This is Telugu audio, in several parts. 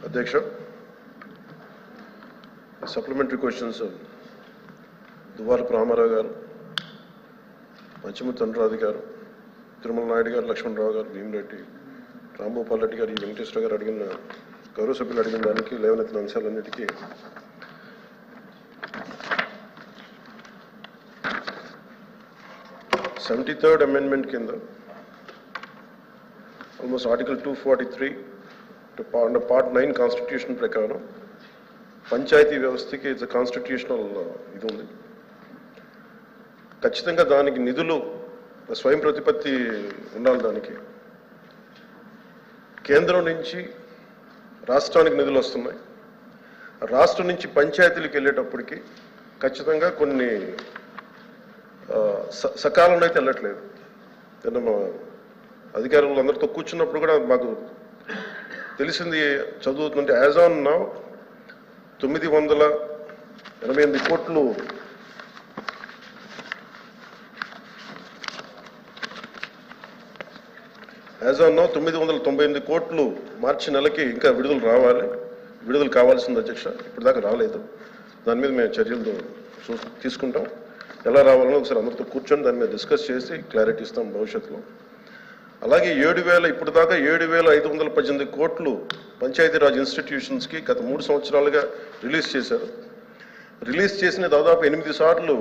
అధ్యక్ష, సప్లిమెంటరీ క్వశ్చన్స్ దువ్వారపు రామారావు గారు, పంచమూర్తి అనురాధి గారు, తిరుమల నాయుడు గారు, లక్ష్మణరావు గారు, భీమిరెడ్డి, రాంభూపాల్ రెడ్డి గారు, వెంకటేశ్వర గారు అడిగిన గౌరవ సభ్యులు అడిగిన దానికి లేవనెత్తిన అంశాలన్నిటికీ థర్డ్ అమెండ్మెంట్ కింద ఆల్మోస్ట్ ఆర్టికల్ 243 పార్ట్ 9 కాన్స్టిట్యూషన్ ప్రకారం పంచాయతీ వ్యవస్థకి ఇట్స్ కాన్స్టిట్యూషనల్ ఇది ఉంది. ఖచ్చితంగా దానికి నిధులు స్వయం ప్రతిపత్తి ఉండాలి. దానికి కేంద్రం నుంచి రాష్ట్రానికి నిధులు వస్తున్నాయి. రాష్ట్రం నుంచి పంచాయతీలకు వెళ్ళేటప్పటికి ఖచ్చితంగా కొన్ని సకాలంలో అయితే వెళ్ళట్లేదు. నిన్న మా అధికారులు అందరితో కూర్చున్నప్పుడు కూడా మాకు తెలిసింది చదువుతుంటే యాజ్ ఆన్ నౌ 988 కోట్లు యాజ్ ఆన్ నౌ 998 కోట్లు మార్చి నెలకి ఇంకా విడుదల కావాల్సింది అధ్యక్ష. ఇప్పటిదాకా రాలేదు. దాని మీద మేము చర్యలు తీసుకుంటాం. ఎలా రావాలని ఒకసారి అందరితో కూర్చొని దాని మీద డిస్కస్ చేసి క్లారిటీ ఇస్తాం భవిష్యత్తులో. అలాగే ఇప్పుడు దాకా 7,518 కోట్లు పంచాయతీరాజ్ ఇన్స్టిట్యూషన్స్కి గత 3 సంవత్సరాలుగా రిలీజ్ చేశారు. రిలీజ్ చేసిన దాదాపు 8 సార్లు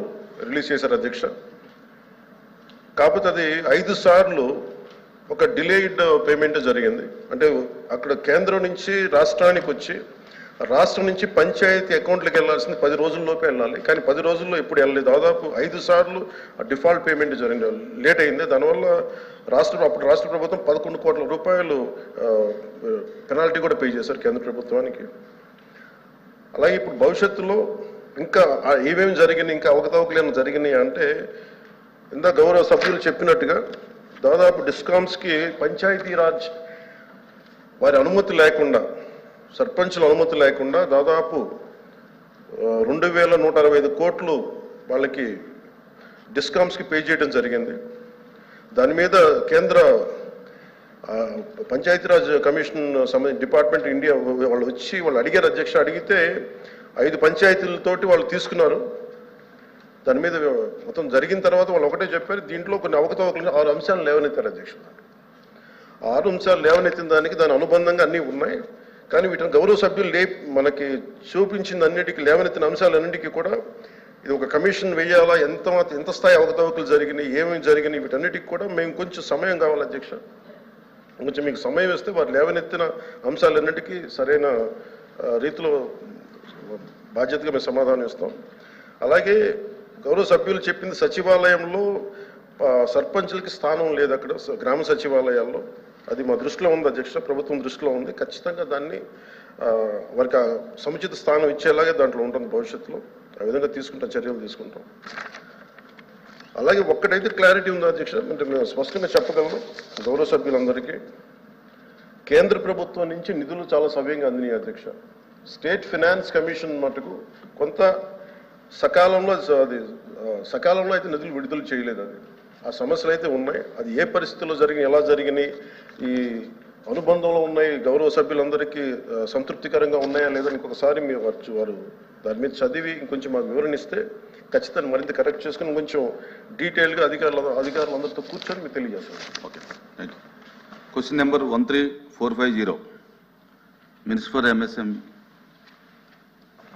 రిలీజ్ చేశారు అధ్యక్ష. కాకపోతే అది 5 సార్లు ఒక డిలేడ్ పేమెంట్ జరిగింది. అంటే అక్కడ కేంద్రం నుంచి రాష్ట్రానికి వచ్చి రాష్ట్రం నుంచి పంచాయతీ అకౌంట్లకు వెళ్ళాల్సింది 10 రోజుల్లోపే వెళ్ళాలి. కానీ 10 రోజుల్లో ఎప్పుడు వెళ్ళలేదు. దాదాపు 5 సార్లు డిఫాల్ట్ పేమెంట్ జరిగింది, లేట్ అయింది. దానివల్ల అప్పుడు రాష్ట్ర ప్రభుత్వం 11 కోట్ల రూపాయలు పెనాల్టీ కూడా పే చేశారు కేంద్ర ప్రభుత్వానికి. అలాగే ఇప్పుడు భవిష్యత్తులో ఇంకా ఏమేమి జరిగినాయి, ఇంకా అవకతవకలేని జరిగినాయి అంటే ఇందా గౌరవ సభ్యులు చెప్పినట్టుగా దాదాపు డిస్కామ్స్కి పంచాయతీరాజ్ వారి అనుమతి లేకుండా, సర్పంచుల అనుమతి లేకుండా దాదాపు 2,165 కోట్లు వాళ్ళకి డిస్కామ్స్కి పే చేయడం జరిగింది. దాని మీద కేంద్ర పంచాయతీరాజ్ కమిషన్ సంబంధించిన డిపార్ట్మెంట్ ఇండియా వాళ్ళు అడిగారు అధ్యక్ష. అడిగితే 5 పంచాయతీలతోటి వాళ్ళు తీసుకున్నారు. దాని మీద మొత్తం జరిగిన తర్వాత వాళ్ళు ఒకటే చెప్పారు, దీంట్లో కొన్ని అవకతవకలు 6 అంశాలు లేవనెత్తారు అధ్యక్ష. 6 అంశాలు లేవనెత్తిన దాని అనుబంధంగా అన్నీ ఉన్నాయి. కానీ వీటిని గౌరవ సభ్యులు మనకి చూపించిన అన్నిటికీ లేవనెత్తిన అంశాలన్నింటికీ కూడా ఇది ఒక కమిషన్ వేయాలా, ఎంత స్థాయి అవకతవకలు జరిగినాయి, ఏమేమి జరిగినాయి, వీటన్నిటికీ కూడా మేము కొంచెం సమయం కావాలి అధ్యక్ష. కొంచెం మీకు సమయం ఇస్తే వారు లేవనెత్తిన అంశాలన్నింటికీ సరైన రీతిలో బాధ్యతగా మేము సమాధానం ఇస్తాం. అలాగే గౌరవ సభ్యులు చెప్పింది సచివాలయంలో సర్పంచులకి స్థానం లేదు అక్కడ గ్రామ సచివాలయాల్లో. అది మా దృష్టిలో ఉంది అధ్యక్ష, ప్రభుత్వం దృష్టిలో ఉంది. ఖచ్చితంగా దాన్ని వారికి సముచిత స్థానం ఇచ్చేలాగే దాంట్లో ఉంటుంది భవిష్యత్తులో. ఆ విధంగా చర్యలు తీసుకుంటాం. అలాగే ఒక్కటైతే క్లారిటీ ఉంది అధ్యక్ష, అంటే మేము స్పష్టంగా చెప్పగలను గౌరవ సభ్యులందరికీ, కేంద్ర ప్రభుత్వం నుంచి నిధులు చాలా సవ్యంగా అందినాయి అధ్యక్ష. స్టేట్ ఫైనాన్స్ కమిషన్ మటుకు కొంత సకాలంలో అయితే నిధులు విడుదల చేయలేదు. అది ఆ సమస్యలు అయితే ఉన్నాయి. అది ఏ పరిస్థితుల్లో జరిగినాయి, ఎలా జరిగినాయి, ఈ అనుబంధంలో ఉన్నాయి, గౌరవ సభ్యులందరికీ సంతృప్తికరంగా ఉన్నాయా లేదని ఇంకొకసారి వారు దాని మీద చదివి ఇంకొంచెం మాకు వివరణిస్తే ఖచ్చితంగా మరింత కరెక్ట్ చేసుకుని కొంచెం డీటెయిల్గా అధికారులందరితో కూర్చొని మీకు తెలియజేస్తాను. Okay, thank you. Question number 13450 minister for MSME.